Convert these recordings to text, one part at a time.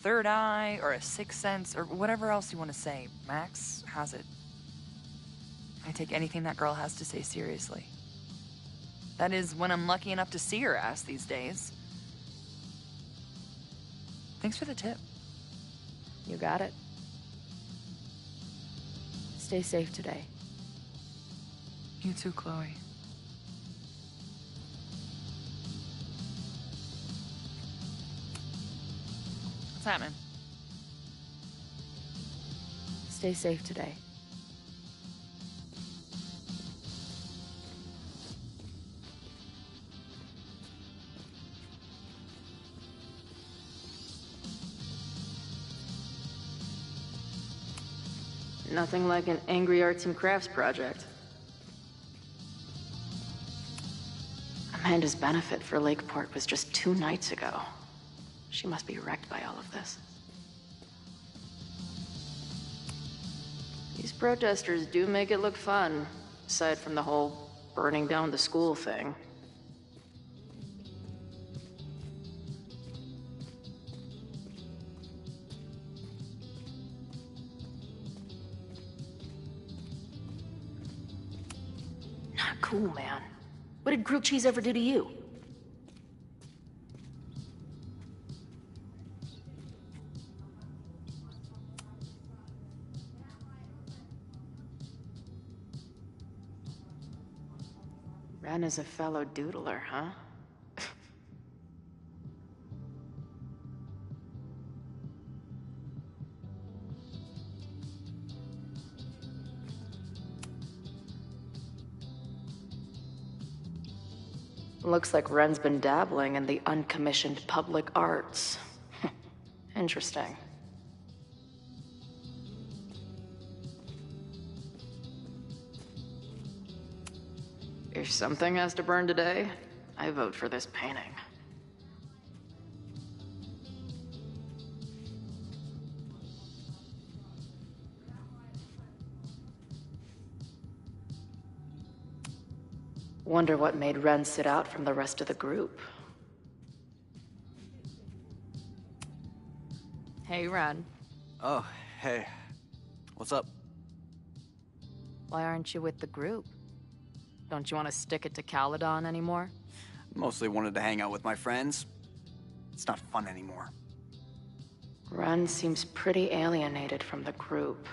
third eye or a sixth sense or whatever else you want to say. Max has it. I take anything that girl has to say seriously. That is, when I'm lucky enough to see her ass these days. Thanks for the tip. You got it. Stay safe today. You too, Chloe. What's happening? Stay safe today. Nothing like an angry arts and crafts project. Amanda's benefit for Lakeport was just 2 nights ago. She must be wrecked by all of this. These protesters do make it look fun, aside from the whole burning down the school thing. Not cool, man. What did grilled cheese ever do to you? Ren is a fellow doodler, huh? Looks like Ren's been dabbling in the uncommissioned public arts. Interesting. If something has to burn today, I vote for this painting. Wonder what made Ren sit out from the rest of the group. Hey, Ren. Oh, hey. What's up? Why aren't you with the group? Don't you want to stick it to Caledon anymore? Mostly wanted to hang out with my friends. It's not fun anymore. Ren seems pretty alienated from the group.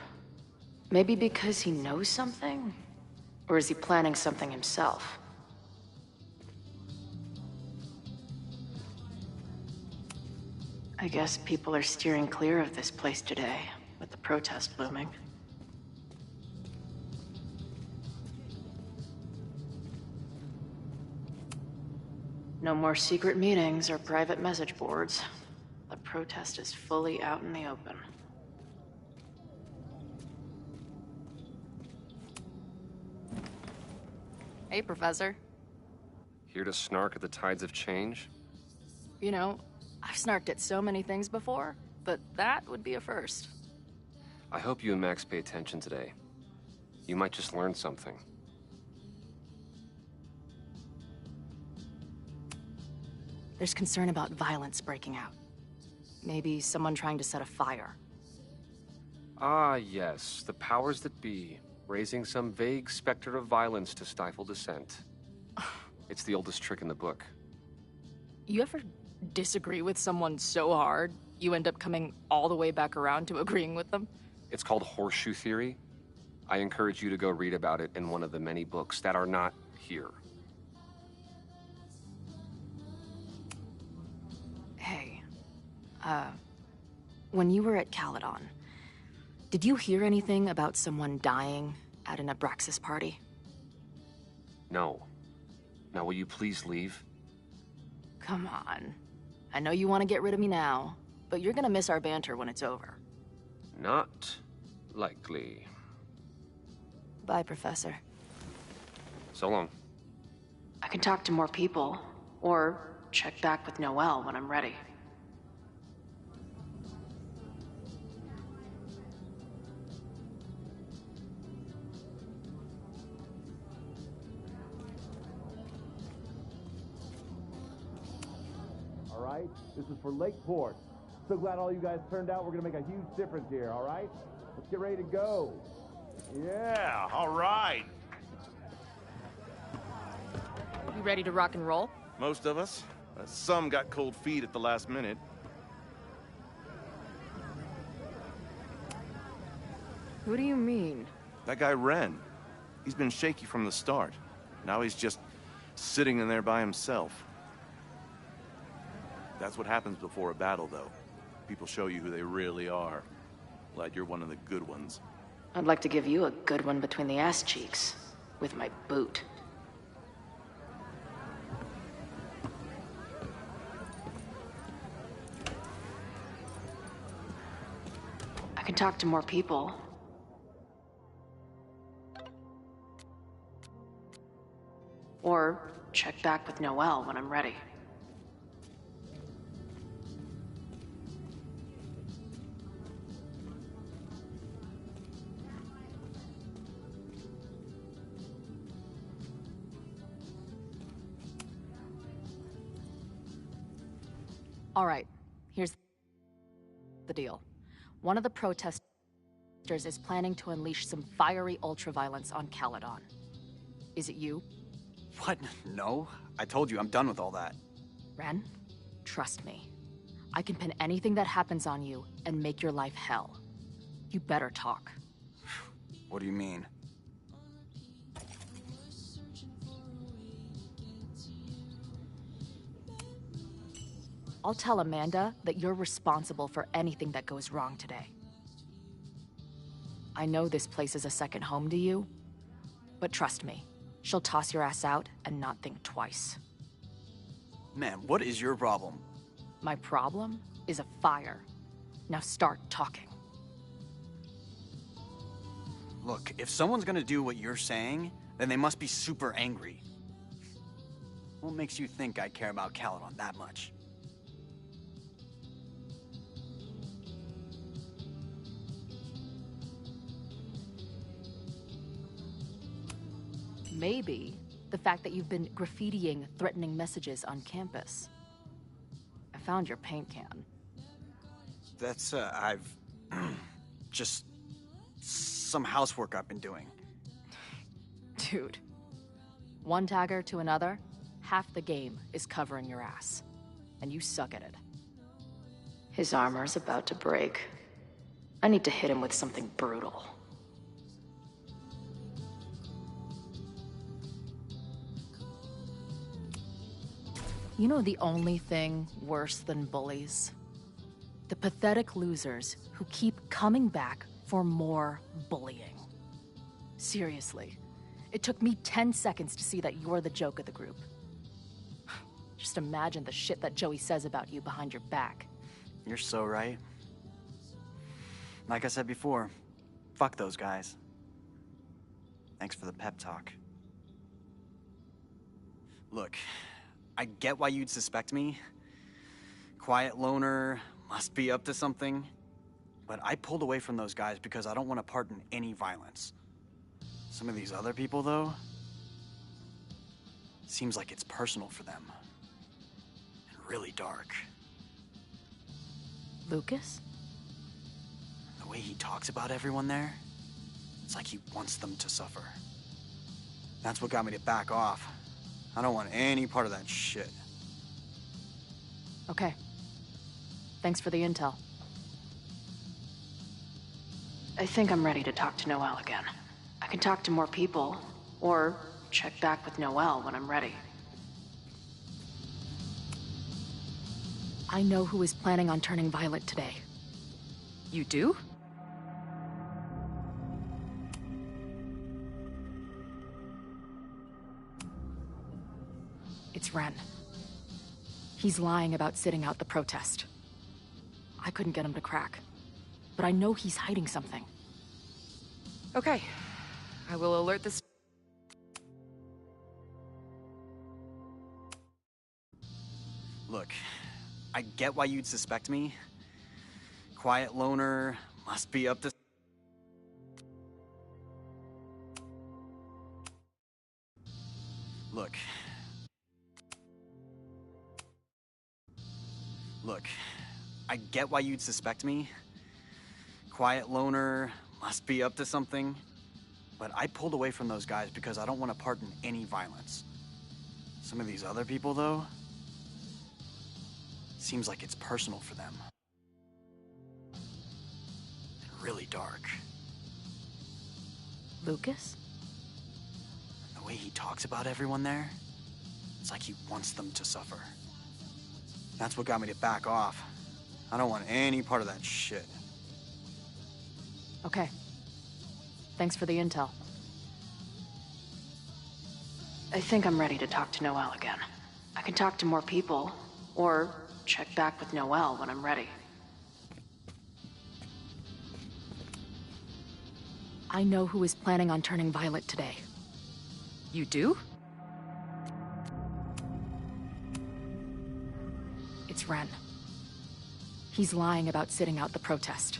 Maybe because he knows something? Or is he planning something himself? I guess people are steering clear of this place today, with the protest looming. No more secret meetings or private message boards. The protest is fully out in the open. Hey, Professor. Here to snark at the tides of change? You know, I've snarked at so many things before, but that would be a first. I hope you and Max pay attention today. You might just learn something. There's concern about violence breaking out. Maybe someone trying to set a fire. Ah, yes, the powers that be, raising some vague specter of violence to stifle dissent. It's the oldest trick in the book. You ever disagree with someone so hard, you end up coming all the way back around to agreeing with them? It's called horseshoe theory. I encourage you to go read about it in one of the many books that are not here. Hey, when you were at Caledon, did you hear anything about someone dying at an Abraxas party? No. Now will you please leave? Come on. I know you want to get rid of me now, but you're gonna miss our banter when it's over. Not likely. Bye, Professor. So long. I can talk to more people, or check back with Noelle when I'm ready. All right, this is for Lakeport. So glad all you guys turned out. We're gonna make a huge difference here, all right? Let's get ready to go. Yeah, all right. You ready to rock and roll? Most of us. Some got cold feet at the last minute. What do you mean? That guy Ren, he's been shaky from the start. Now he's just sitting in there by himself. That's what happens before a battle, though. People show you who they really are. Glad you're one of the good ones. I'd like to give you a good one between the ass cheeks. With my boot. I can talk to more people. Or check back with Noelle when I'm ready. All right, here's the deal. One of the protesters is planning to unleash some fiery ultraviolence on Caledon. Is it you? What? No. I told you, I'm done with all that. Ren, trust me. I can pin anything that happens on you and make your life hell. You better talk. What do you mean? I'll tell Amanda that you're responsible for anything that goes wrong today. I know this place is a second home to you, but trust me, she'll toss your ass out and not think twice. Man, what is your problem? My problem is a fire. Now start talking. Look, if someone's gonna do what you're saying, then they must be super angry. What makes you think I care about Caledon that much? Maybe the fact that you've been graffitiing threatening messages on campus. I found your paint can. That's, I've... just... some housework I've been doing. Dude. One tagger to another, half the game is covering your ass. And you suck at it. His armor's about to break. I need to hit him with something brutal. You know the only thing worse than bullies? The pathetic losers who keep coming back for more bullying. Seriously, it took me 10 seconds to see that you're the joke of the group. Just imagine the shit that Joey says about you behind your back. You're so right. Like I said before, fuck those guys. Thanks for the pep talk. Look, I get why you'd suspect me. Quiet loner, must be up to something. But I pulled away from those guys because I don't want to part in any violence. Some of these other people, though, seems like it's personal for them. And really dark. Lucas? The way he talks about everyone there, it's like he wants them to suffer. That's what got me to back off. I don't want any part of that shit. Okay. Thanks for the intel. I think I'm ready to talk to Noelle again. I can talk to more people, or check back with Noelle when I'm ready. I know who is planning on turning violent today. You do? It's Ren. He's lying about sitting out the protest. I couldn't get him to crack, but I know he's hiding something. Okay. I will alert this. Look, I get why you'd suspect me. Quiet loner, must be up to... Look. Look, I get get why you'd suspect me. Quiet loner, must be up to something. But I pulled away from those guys because I don't want to part in any violence. Some of these other people, though, seems like it's personal for them. And really dark. Lucas? The way he talks about everyone there, it's like he wants them to suffer. That's what got me to back off. I don't want any part of that shit. Okay. Thanks for the intel. I think I'm ready to talk to Noel again. I can talk to more people, or check back with Noel when I'm ready. I know who is planning on turning Violet today. You do? It's Ren. He's lying about sitting out the protest.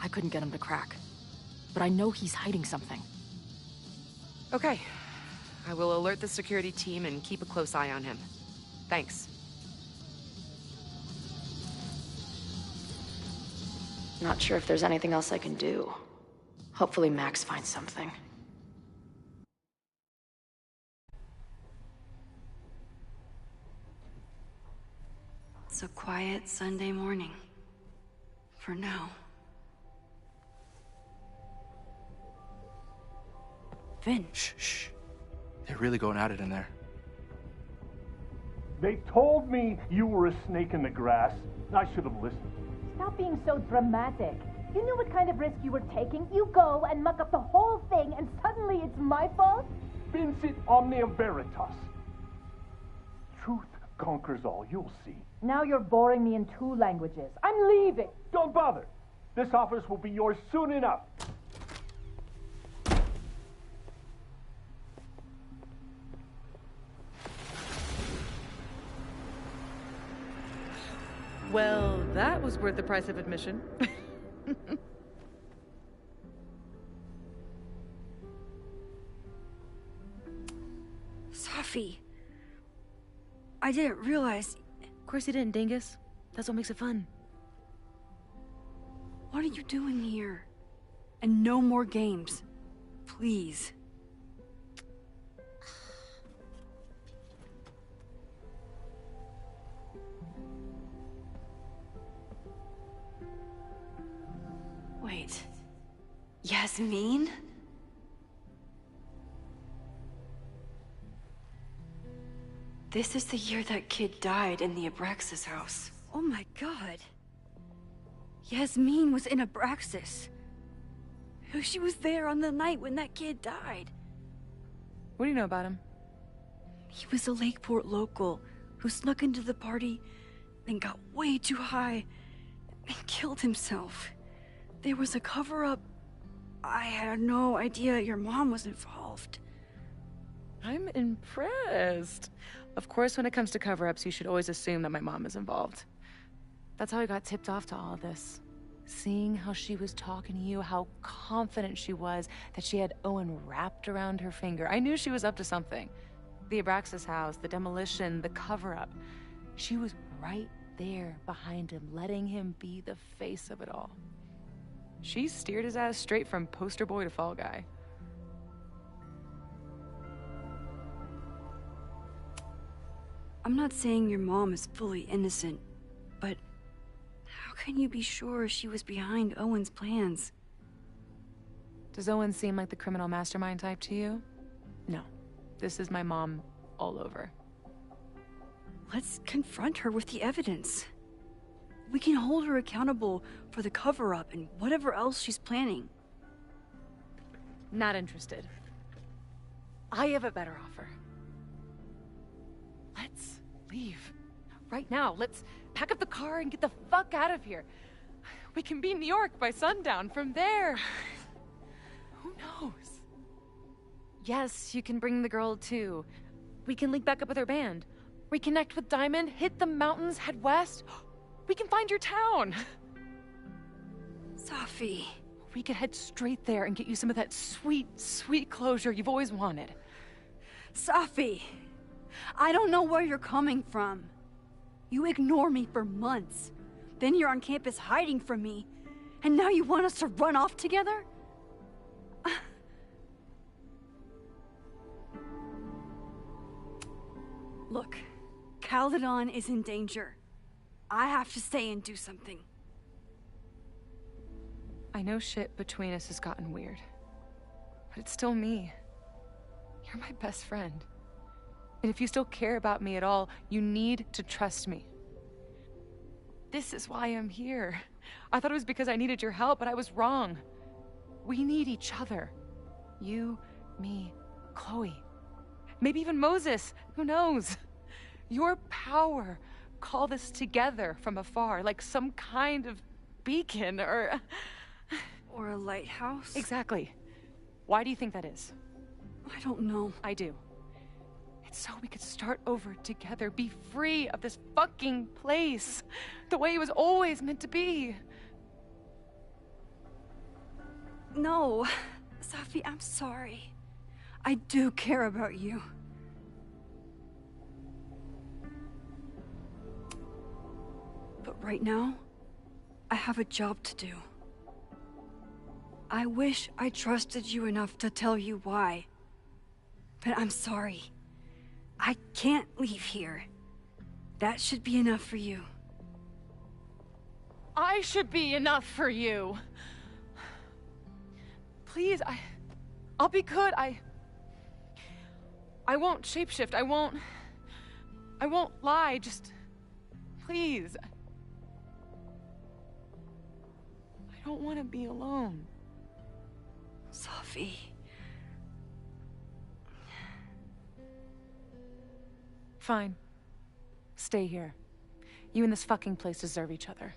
I couldn't get him to crack, but I know he's hiding something. Okay. I will alert the security team and keep a close eye on him. Thanks. Not sure if there's anything else I can do. Hopefully Max finds something. It's a quiet Sunday morning. For now. Vin. Shh. They're really going at it in there. They told me you were a snake in the grass. I should have listened. Stop being so dramatic. You knew what kind of risk you were taking. You go and muck up the whole thing, and suddenly it's my fault? Vincit omnia veritas. Truth conquers all, you'll see. Now you're boring me in 2 languages. I'm leaving. Don't bother. This office will be yours soon enough. Well, that was worth the price of admission. Safi. I didn't realize... Of course you didn't, Dingus. That's what makes it fun. What are you doing here? And no more games. Please. Wait. Yasmin? This is the year that kid died in the Abraxas house. Oh my god. Yasmin was in Abraxas. She was there on the night when that kid died. What do you know about him? He was a Lakeport local who snuck into the party, then got way too high, and killed himself. There was a cover-up. I had no idea your mom was involved. I'm impressed. Of course, when it comes to cover-ups, you should always assume that my mom is involved. That's how I got tipped off to all of this. Seeing how she was talking to you, how confident she was that she had Owen wrapped around her finger. I knew she was up to something. The Abraxas house, the demolition, the cover-up. She was right there behind him, letting him be the face of it all. She steered his ass straight from poster boy to fall guy. I'm not saying your mom is fully innocent, but how can you be sure she was behind Owen's plans? Does Owen seem like the criminal mastermind type to you? No. This is my mom all over. Let's confront her with the evidence. We can hold her accountable for the cover-up and whatever else she's planning. Not interested. I have a better offer. Let's leave. Right now, let's pack up the car and get the fuck out of here. We can be in New York by sundown. From there, who knows? Yes, you can bring the girl too. We can link back up with her band. Reconnect with Diamond, hit the mountains, head west. We can find your town. Safi. We could head straight there and get you some of that sweet, sweet closure you've always wanted. Safi. I don't know where you're coming from. You ignore me for months. Then you're on campus hiding from me. And now you want us to run off together? Look, Caledon is in danger. I have to stay and do something. I know shit between us has gotten weird. But it's still me. You're my best friend. And if you still care about me at all, you need to trust me. This is why I'm here. I thought it was because I needed your help, but I was wrong. We need each other. You, me, Chloe. Maybe even Moses. Who knows? Your power called us together from afar, like some kind of beacon or... Or a lighthouse? Exactly. Why do you think that is? I don't know. I do. It's so we could start over together, be free of this fucking place, the way it was always meant to be. No, Safi, I'm sorry. I do care about you. But right now, I have a job to do. I wish I trusted you enough to tell you why. But I'm sorry. I can't leave here. That should be enough for you. I should be enough for you. Please, I'll be good. I won't shapeshift. I won't lie. Just please. I don't want to be alone. Safi. Fine. Stay here. You and this fucking place deserve each other.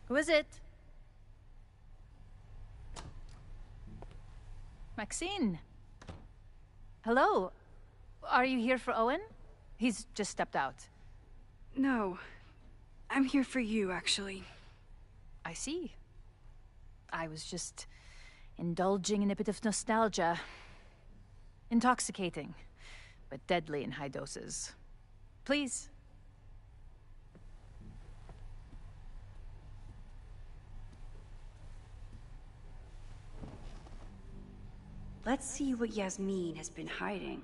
Who is it? Maxine. Hello. Are you here for Owen? He's just stepped out. No. I'm here for you, actually. I see. I was just indulging in a bit of nostalgia. Intoxicating, but deadly in high doses. Please. Let's see what Yasmin has been hiding.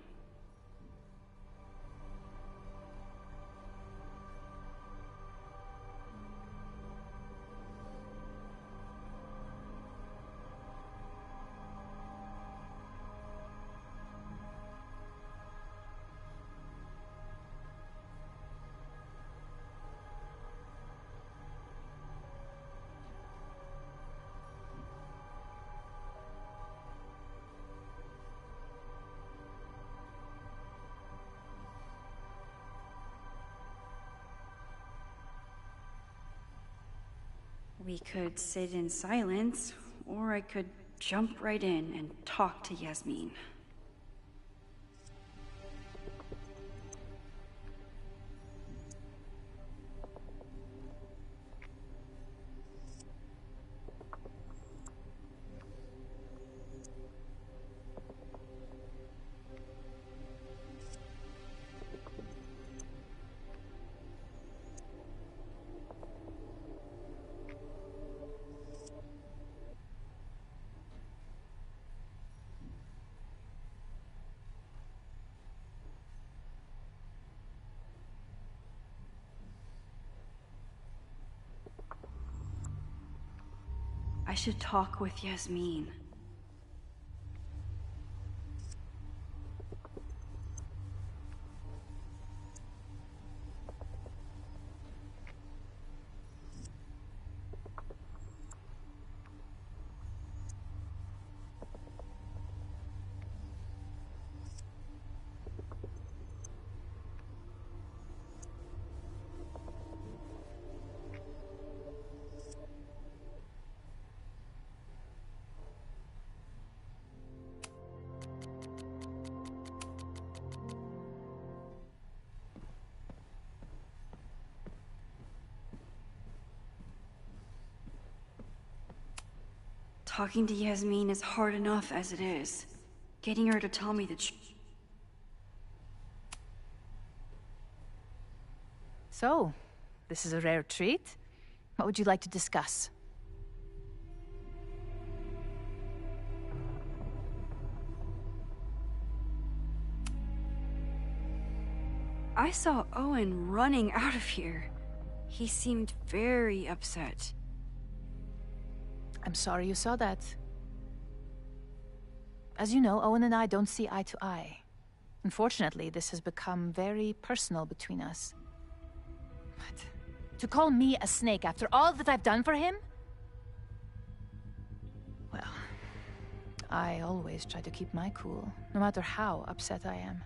We could sit in silence, or I could jump right in and talk to Yasmin. I should talk with Yasmin. Talking to Yasmin is hard enough as it is. Getting her to tell me the truth. So, this is a rare treat. What would you like to discuss? I saw Owen running out of here. He seemed very upset. I'm sorry you saw that. As you know, Owen and I don't see eye to eye. Unfortunately, this has become very personal between us. But to call me a snake after all that I've done for him? Well, I always try to keep my cool, no matter how upset I am.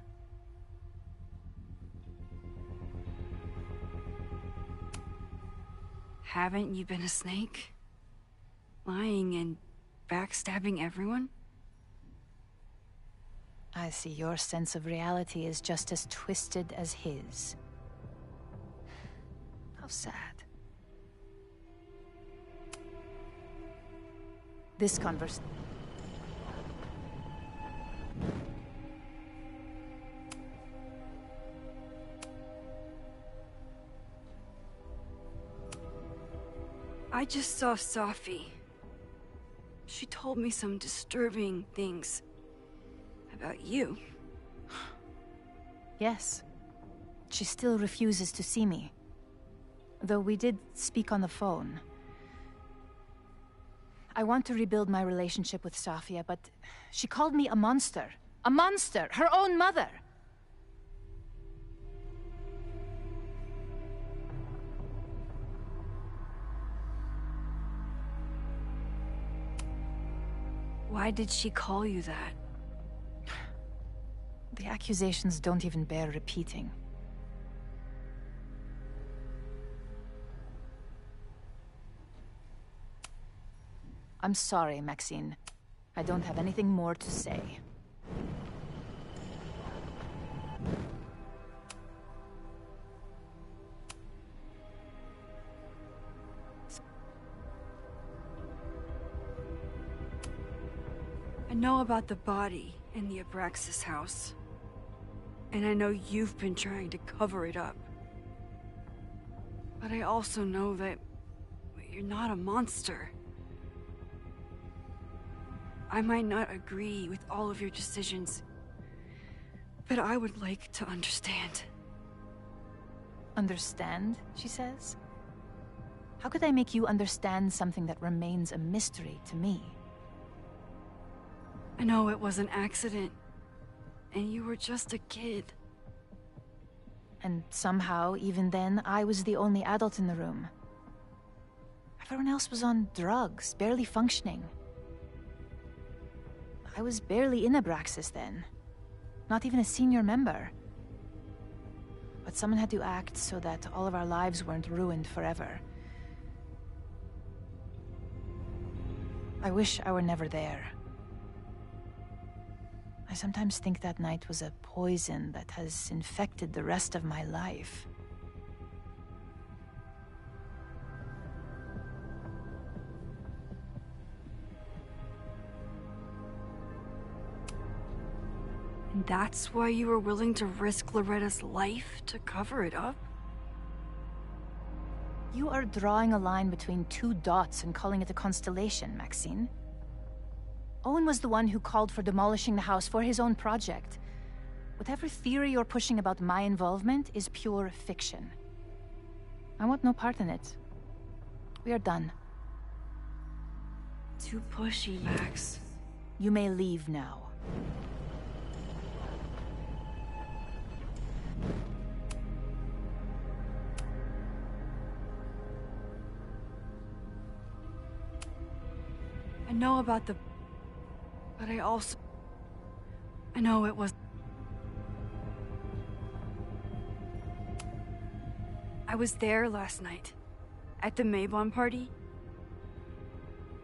Haven't you been a snake? Lying and backstabbing everyone? I see your sense of reality is just as twisted as his. How sad. This conversation. I just saw Safi. She told me some disturbing things about you. Yes. She still refuses to see me. Though we did speak on the phone. I want to rebuild my relationship with Safia, but she called me a monster. A monster! Her own mother! Why did she call you that? The accusations don't even bear repeating. I'm sorry, Maxine. I don't have anything more to say. I know about the body in the Abraxas house. And I know you've been trying to cover it up. But I also know that you're not a monster. I might not agree with all of your decisions, but I would like to understand. Understand, she says? How could I make you understand something that remains a mystery to me? I know it was an accident, and you were just a kid. And somehow, even then, I was the only adult in the room. Everyone else was on drugs, barely functioning. I was barely in Abraxas then. Not even a senior member. But someone had to act so that all of our lives weren't ruined forever. I wish I were never there. I sometimes think that night was a poison that has infected the rest of my life. And that's why you were willing to risk Loretta's life to cover it up? You are drawing a line between two dots and calling it a constellation, Maxine. Owen was the one who called for demolishing the house for his own project. Whatever theory you're pushing about my involvement is pure fiction. I want no part in it. We are done. Too pushy, Max. You may leave now. I know about the... But I also... I know it was... I was there last night. At the Maybon party.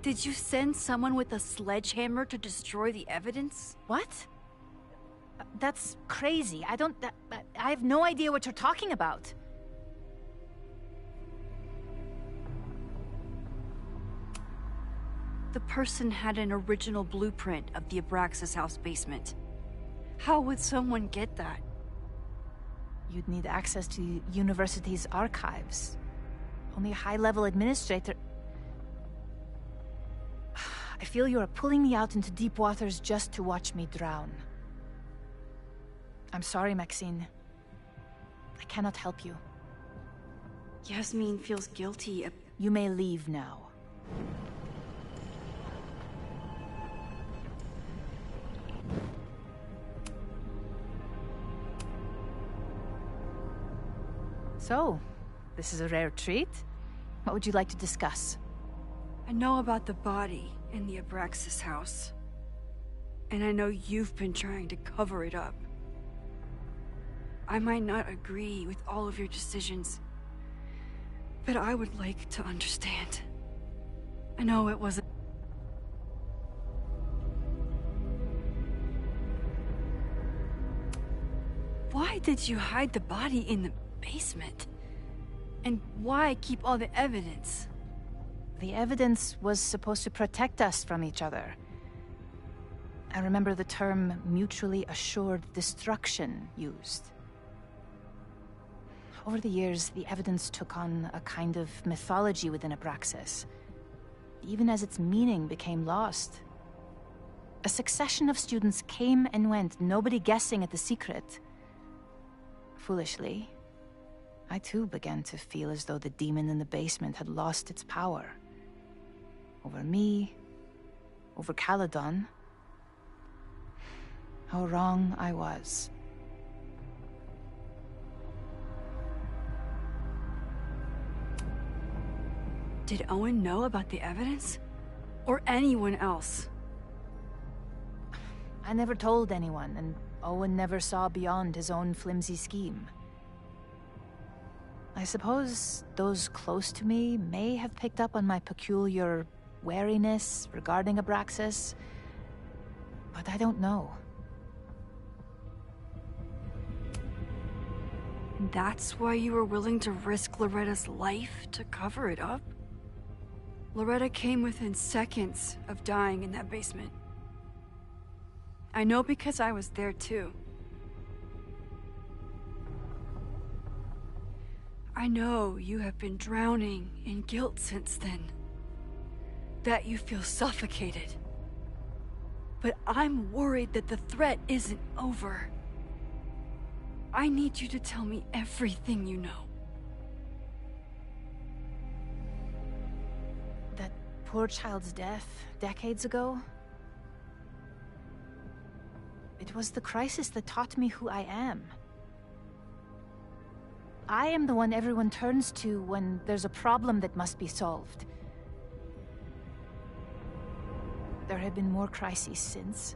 Did you send someone with a sledgehammer to destroy the evidence? What? That's crazy. I have no idea what you're talking about. The person had an original blueprint of the Abraxas house basement. How would someone get that? You'd need access to the university's archives. Only a high-level administrator... I feel you are pulling me out into deep waters just to watch me drown. I'm sorry, Maxine. I cannot help you. Yasmin feels guilty. You may leave now. So, this is a rare treat. What would you like to discuss? I know about the body in the Abraxas house. And I know you've been trying to cover it up. I might not agree with all of your decisions, but I would like to understand. I know it wasn't... Why did you hide the body in the basement? And why keep all the evidence? The evidence was supposed to protect us from each other. I remember the term mutually assured destruction used. Over the years, the evidence took on a kind of mythology within Abraxas, even as its meaning became lost. A succession of students came and went, nobody guessing at the secret. Foolishly, I too began to feel as though the demon in the basement had lost its power. Over me, over Caledon. How wrong I was. Did Owen know about the evidence? Or anyone else? I never told anyone, and Owen never saw beyond his own flimsy scheme. I suppose those close to me may have picked up on my peculiar wariness regarding Abraxas, but I don't know. That's why you were willing to risk Loretta's life to cover it up? Loretta came within seconds of dying in that basement. I know because I was there too. I know you have been drowning in guilt since then. That you feel suffocated. But I'm worried that the threat isn't over. I need you to tell me everything you know. That poor child's death decades ago? It was the crisis that taught me who I am. I am the one everyone turns to when there's a problem that must be solved. There have been more crises since.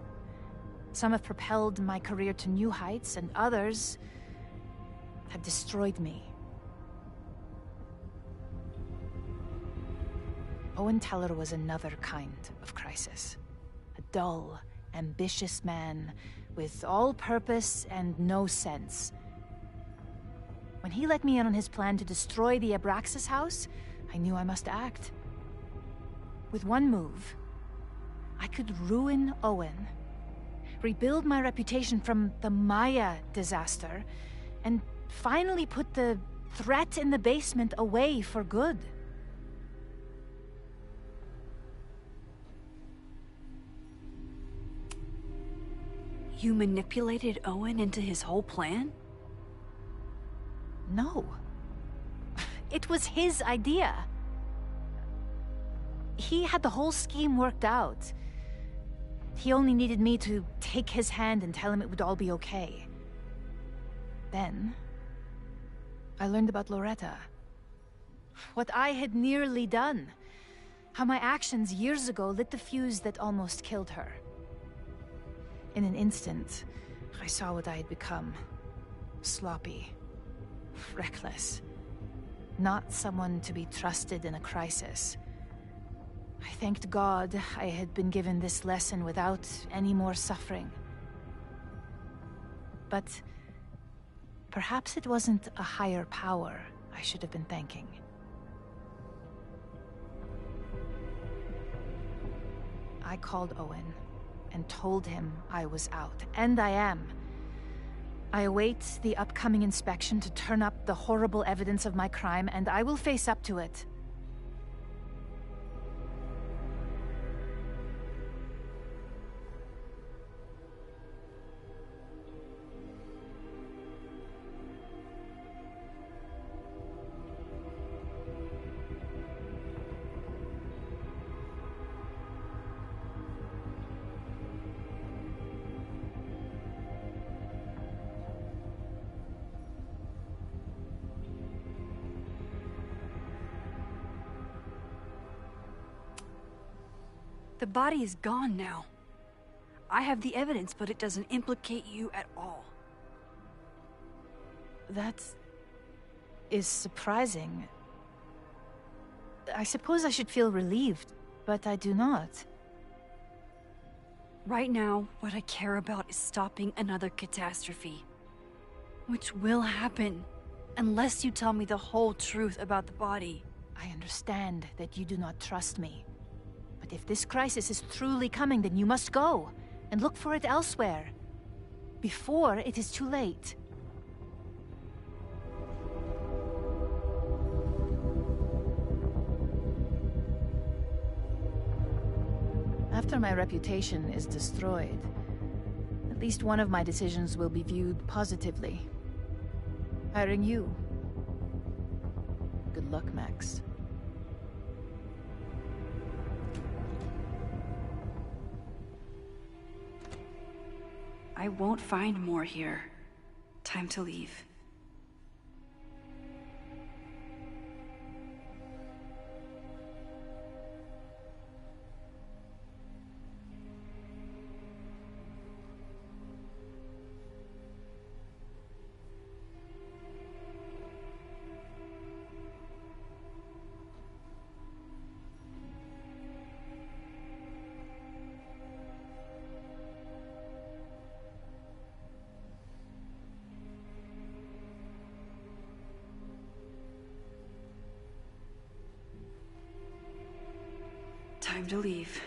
Some have propelled my career to new heights, and others have destroyed me. Owen Teller was another kind of crisis. A dull, ambitious man with all purpose and no sense. When he let me in on his plan to destroy the Abraxas house, I knew I must act. With one move, I could ruin Owen, rebuild my reputation from the Maya disaster, and finally put the threat in the basement away for good. You manipulated Owen into his whole plan? No. It was his idea. He had the whole scheme worked out. He only needed me to take his hand and tell him it would all be okay. Then, I learned about Loretta. What I had nearly done. How my actions years ago lit the fuse that almost killed her. In an instant, I saw what I had become. Sloppy. Reckless. Not someone to be trusted in a crisis. I thanked God I had been given this lesson without any more suffering. But perhaps it wasn't a higher power I should have been thanking. I called Owen and told him I was out, and I am. I await the upcoming inspection to turn up the horrible evidence of my crime, and I will face up to it. The body is gone now. I have the evidence, but it doesn't implicate you at all. That is surprising. I suppose I should feel relieved, but I do not. Right now, what I care about is stopping another catastrophe. Which will happen, unless you tell me the whole truth about the body. I understand that you do not trust me. But if this crisis is truly coming, then you must go and look for it elsewhere. Before it is too late. After my reputation is destroyed, at least one of my decisions will be viewed positively. Hiring you. Good luck, Max. I won't find more here. Time to leave. Time to leave.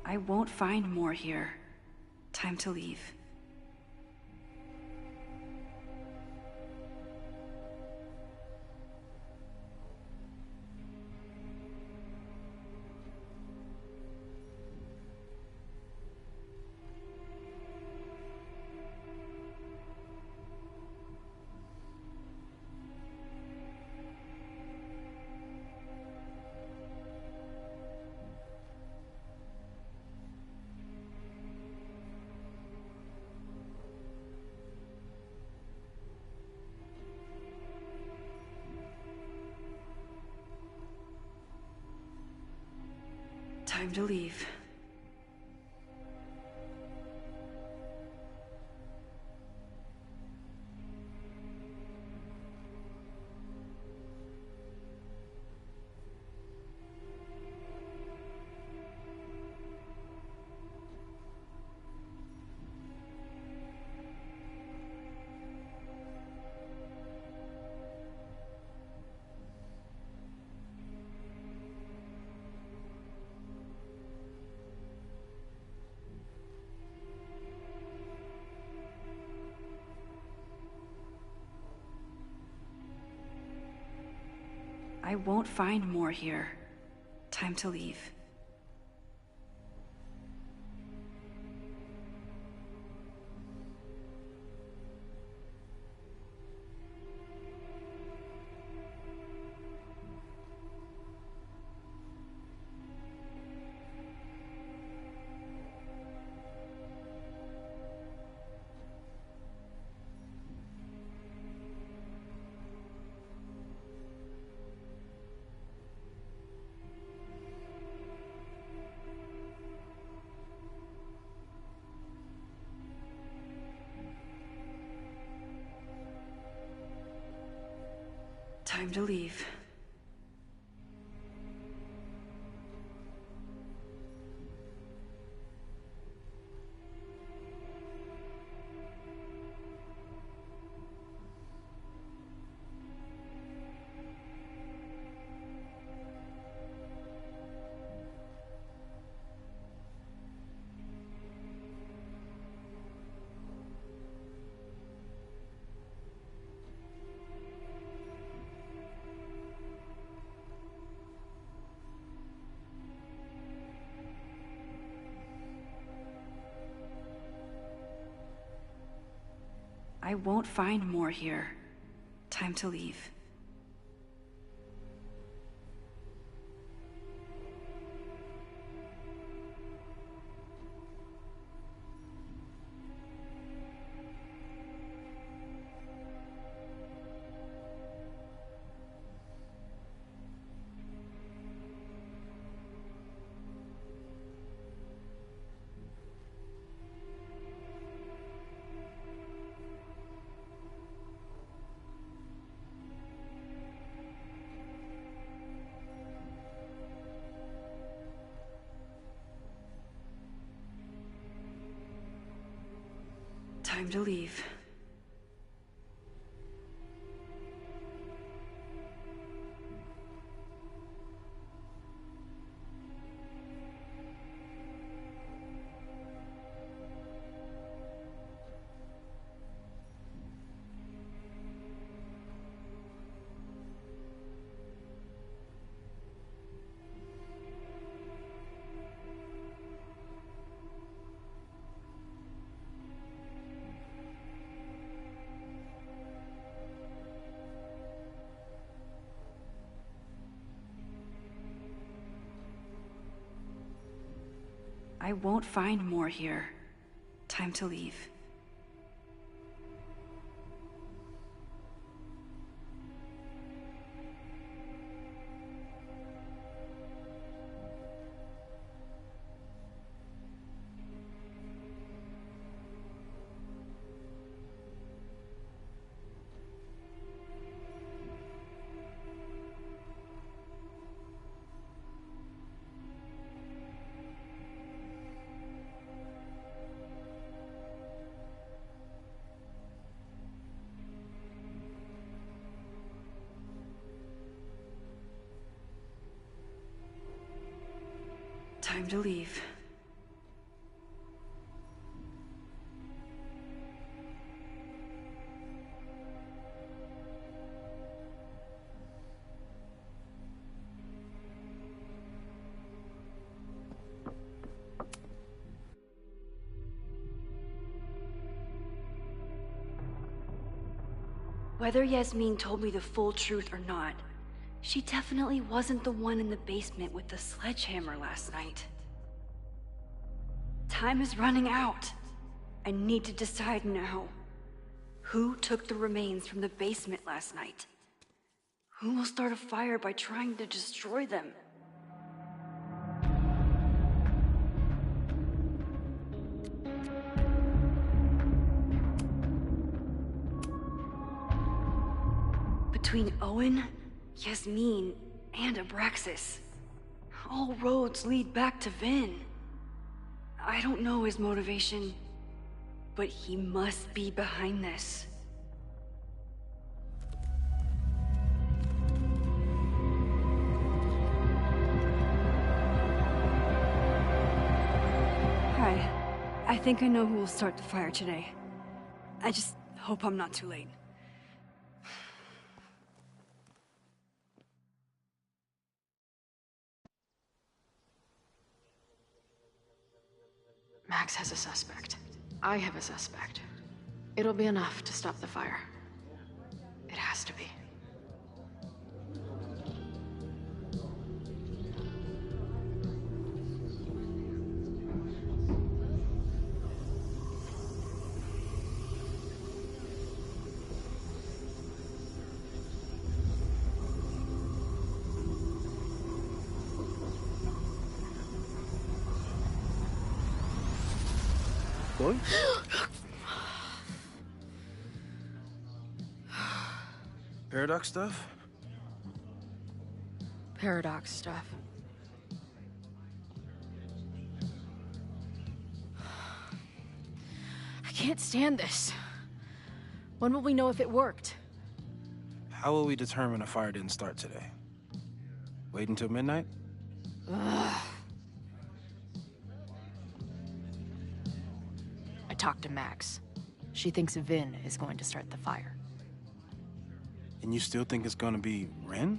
I won't find more here. Time to leave. Time to leave. I won't find more here. Time to leave. Time to leave. I won't find more here. Time to leave. Time to leave. I won't find more here. Time to leave. Time to leave. Whether Yasmin told me the full truth or not, she definitely wasn't the one in the basement with the sledgehammer last night. Time is running out. I need to decide now. Who took the remains from the basement last night? Who will start a fire by trying to destroy them? Between Owen, Yasmin, and Abraxas, all roads lead back to Vin. I don't know his motivation, but he must be behind this. Hi. I think I know who will start the fire today. I just hope I'm not too late. Max has a suspect. I have a suspect. It'll be enough to stop the fire. It has to be. What? Paradox stuff? Paradox stuff. I can't stand this. When will we know if it worked? How will we determine a fire didn't start today? Wait until midnight? Ugh. I talked to Max. She thinks Vin is going to start the fire. And you still think it's gonna be Ren?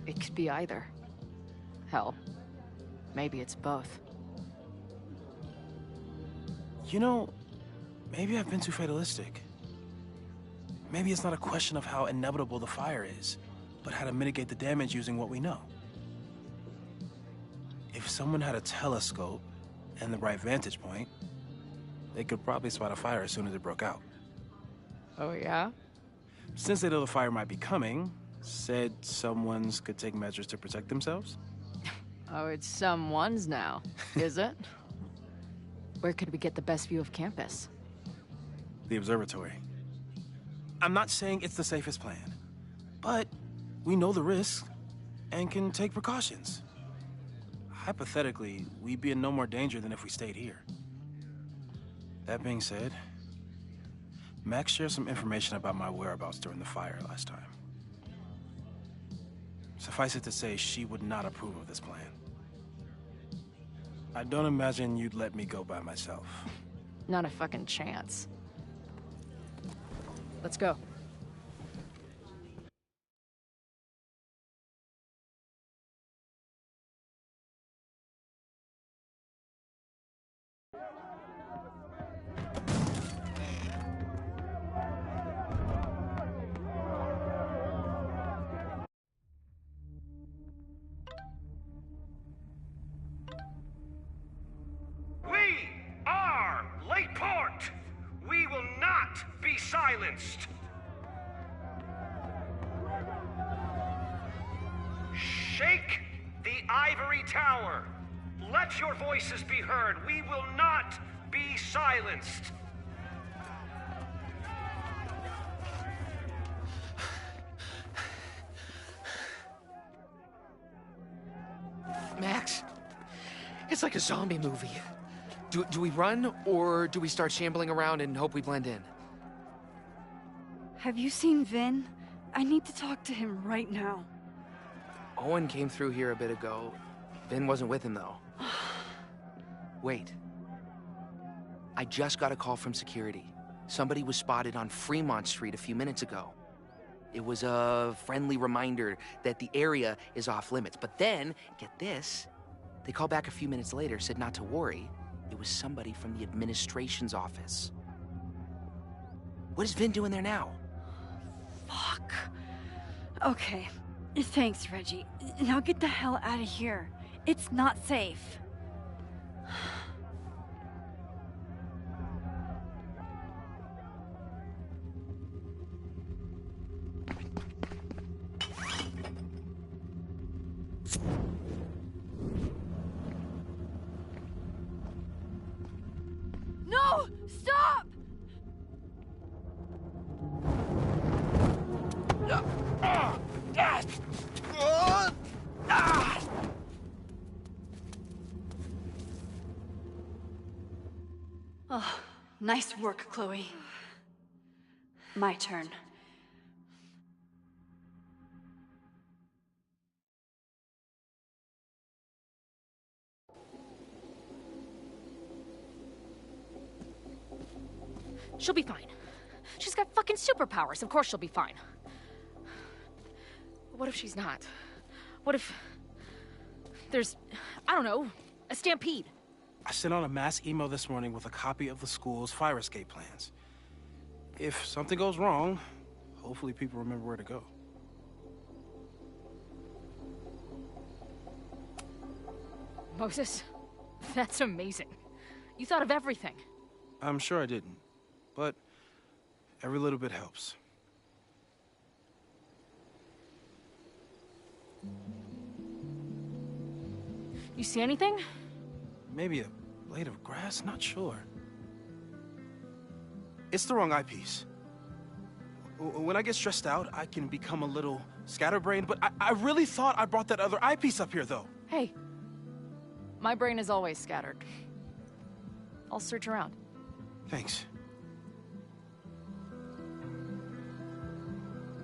It could be either. Hell, maybe it's both. You know, maybe I've been too fatalistic. Maybe it's not a question of how inevitable the fire is, but how to mitigate the damage using what we know. If someone had a telescope and the right vantage point, they could probably spot a fire as soon as it broke out. Oh, yeah? Since they know the fire might be coming, said someones could take measures to protect themselves? Oh, it's someone's now, is it? Where could we get the best view of campus? The observatory. I'm not saying it's the safest plan, but we know the risks and can take precautions. Hypothetically, we'd be in no more danger than if we stayed here. That being said, Max shared some information about my whereabouts during the fire last time. Suffice it to say, she would not approve of this plan. I don't imagine you'd let me go by myself. Not a fucking chance. Let's go. We are Lakeport! We will not be silenced! Shake the ivory tower! Let your voices be heard! We will not be silenced! Max, it's like a zombie movie. Do we run, or do we start shambling around and hope we blend in? Have you seen Vin? I need to talk to him right now. Owen came through here a bit ago. Vin wasn't with him, though. Wait. I just got a call from security. Somebody was spotted on Fremont Street a few minutes ago. It was a friendly reminder that the area is off limits. But then, get this, they called back a few minutes later, said not to worry. It was somebody from the administration's office. What is Vin doing there now? Fuck. Okay. Thanks, Reggie. Now get the hell out of here. It's not safe. No! Stop! Oh, nice work, Chloe. My turn. She'll be fine. She's got fucking superpowers. Of course she'll be fine. What if she's not? What if there's, I don't know, a stampede? I sent out a mass email this morning with a copy of the school's fire escape plans. If something goes wrong, hopefully people remember where to go. Moses, that's amazing. You thought of everything. I'm sure I didn't, but every little bit helps. You see anything? Maybe a Blade of grass? Not sure. It's the wrong eyepiece. When I get stressed out, I can become a little scatterbrained, but I really thought I brought that other eyepiece up here, though. Hey, my brain is always scattered. I'll search around. Thanks.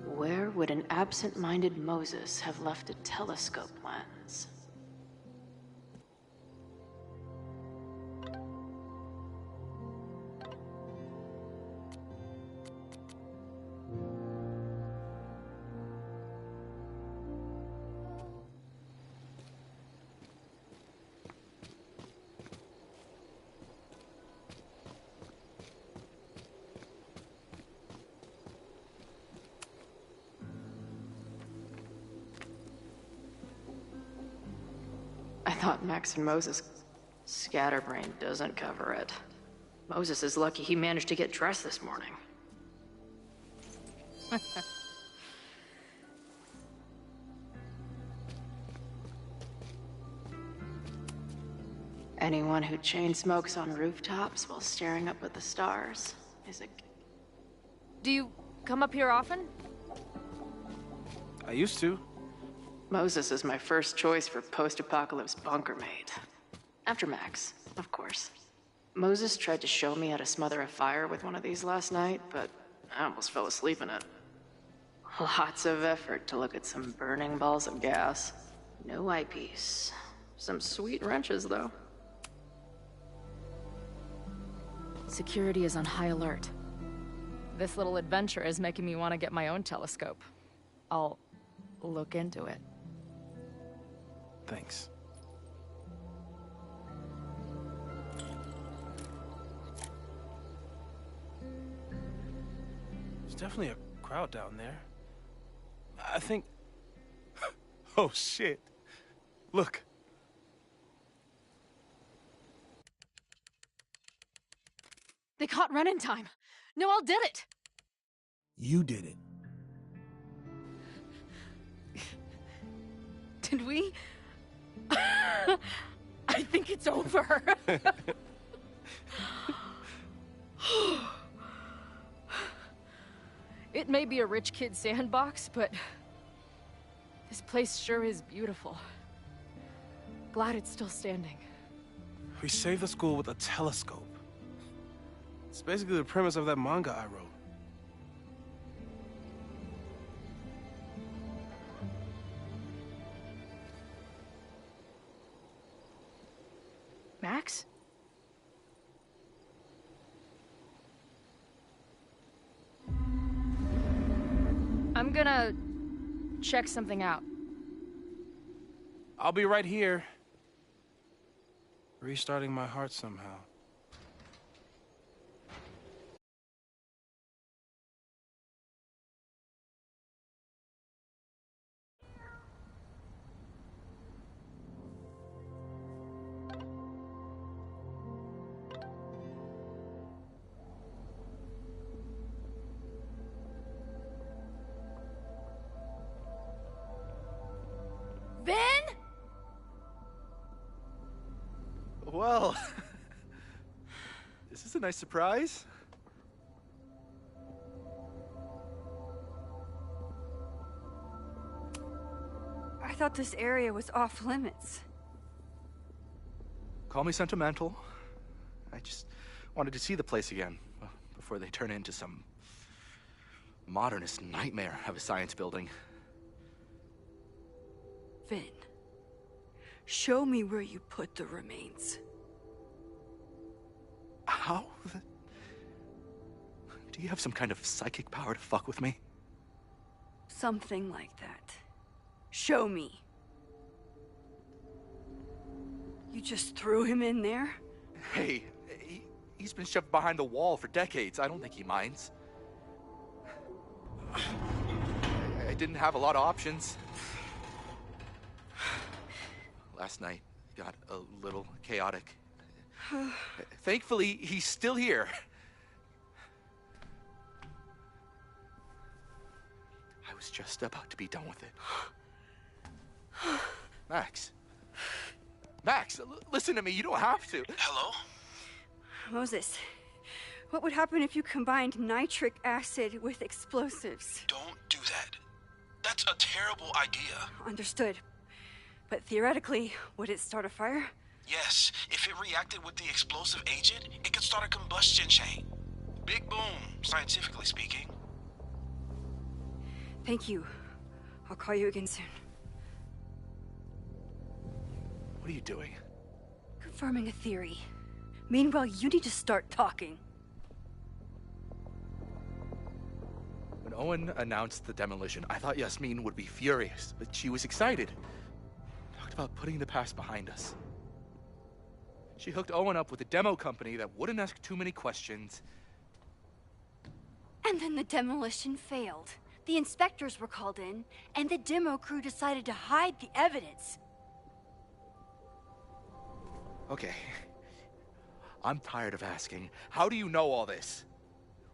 Where would an absent-minded Moses have left a telescope lens? I thought Max and Moses' scatterbrain doesn't cover it. Moses is lucky he managed to get dressed this morning. Anyone who chain smokes on rooftops while staring up at the stars is a... Do you come up here often? I used to. Moses is my first choice for post-apocalypse bunker mate. After Max, of course. Moses tried to show me how to smother a fire with one of these last night, but I almost fell asleep in it. Lots of effort to look at some burning balls of gas. No eyepiece. Some sweet wrenches, though. Security is on high alert. This little adventure is making me want to get my own telescope. I'll look into it. Thanks. There's definitely a crowd down there. I think... Oh, shit. Look. They caught Ren in time. Noel did it. You did it. Did we? I think it's over. It may be a rich kid's sandbox, but this place sure is beautiful. Glad it's still standing. We saved the school with a telescope. It's basically the premise of that manga I wrote. Max? I'm gonna check something out. I'll be right here. Restarting my heart somehow. Well, is this a nice surprise? I thought this area was off limits. Call me sentimental. I just wanted to see the place again before they turn into some modernist nightmare of a science building. Vin, show me where you put the remains. How? Do you have some kind of psychic power to fuck with me? Something like that. Show me. You just threw him in there? Hey, he's been shoved behind the wall for decades. I don't think he minds. I didn't have a lot of options. Last night got a little chaotic. Thankfully, he's still here. I was just about to be done with it. Max. Max, listen to me. You don't have to. Hello? Moses, what would happen if you combined nitric acid with explosives? Don't do that. That's a terrible idea. Understood. But theoretically, would it start a fire? Yes, if it reacted with the explosive agent, it could start a combustion chain. Big boom, scientifically speaking. Thank you. I'll call you again soon. What are you doing? Confirming a theory. Meanwhile, you need to start talking. When Owen announced the demolition, I thought Yasmin would be furious, but she was excited. Talked about putting the past behind us. She hooked Owen up with a demo company that wouldn't ask too many questions. And then the demolition failed. The inspectors were called in, and the demo crew decided to hide the evidence. Okay. I'm tired of asking. How do you know all this?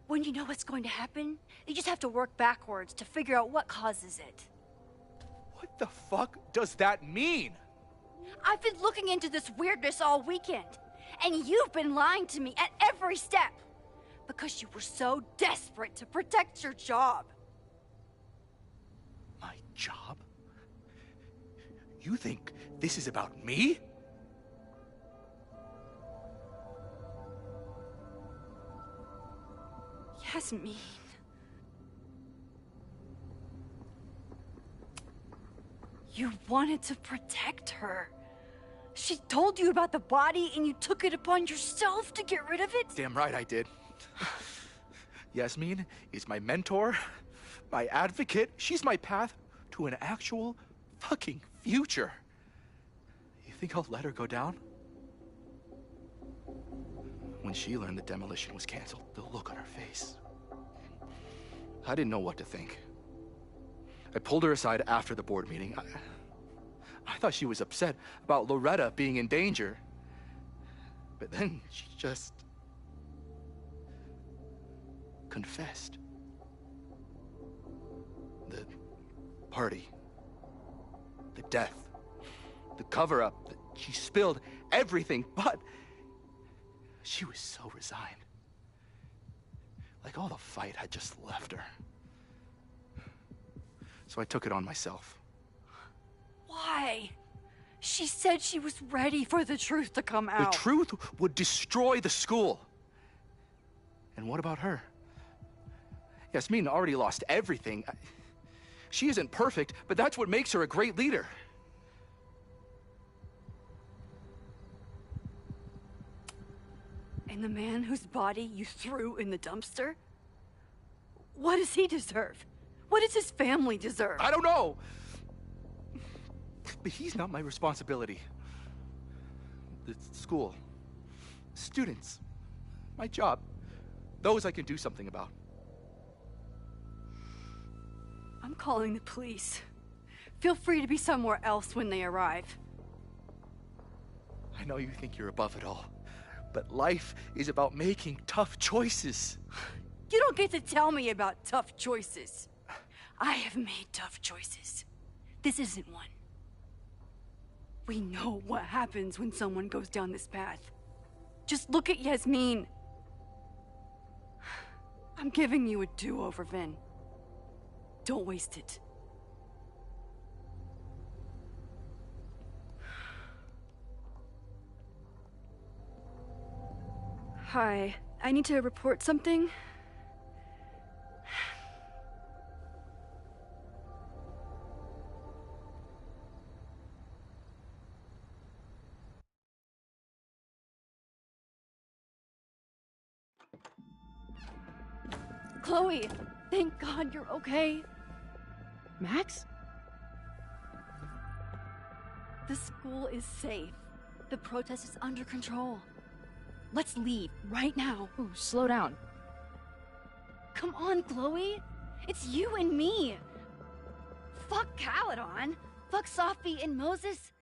When you know what's going to happen, you just have to work backwards to figure out what causes it. What the fuck does that mean? I've been looking into this weirdness all weekend, and you've been lying to me at every step because you were so desperate to protect your job. My job? You think this is about me? Yasmin. You wanted to protect her. She told you about the body and you took it upon yourself to get rid of it? Damn right I did. Yasmin is my mentor, my advocate. She's my path to an actual fucking future. You think I'll let her go down? When she learned the demolition was canceled, the look on her face. I didn't know what to think. I pulled her aside after the board meeting. I thought she was upset about Loretta being in danger. But then she just confessed. The party, the death, the cover-up, she spilled everything, but she was so resigned. Like all the fight had just left her. So I took it on myself. Why? She said she was ready for the truth to come out. The truth would destroy the school. And what about her? Yasmin already lost everything. She isn't perfect, but that's what makes her a great leader. And the man whose body you threw in the dumpster? What does he deserve? What does his family deserve? I don't know. But he's not my responsibility. The school, students, my job, those I can do something about. I'm calling the police. Feel free to be somewhere else when they arrive. I know you think you're above it all, but life is about making tough choices. You don't get to tell me about tough choices. I have made tough choices. This isn't one. We know what happens when someone goes down this path. Just look at Yasmin. I'm giving you a do-over, Vin. Don't waste it. Hi, I need to report something. Chloe, thank God you're okay. Max? The school is safe. The protest is under control. Let's leave right now. Ooh, slow down. Come on, Chloe. It's you and me. Fuck Caledon. Fuck Sophie and Moses.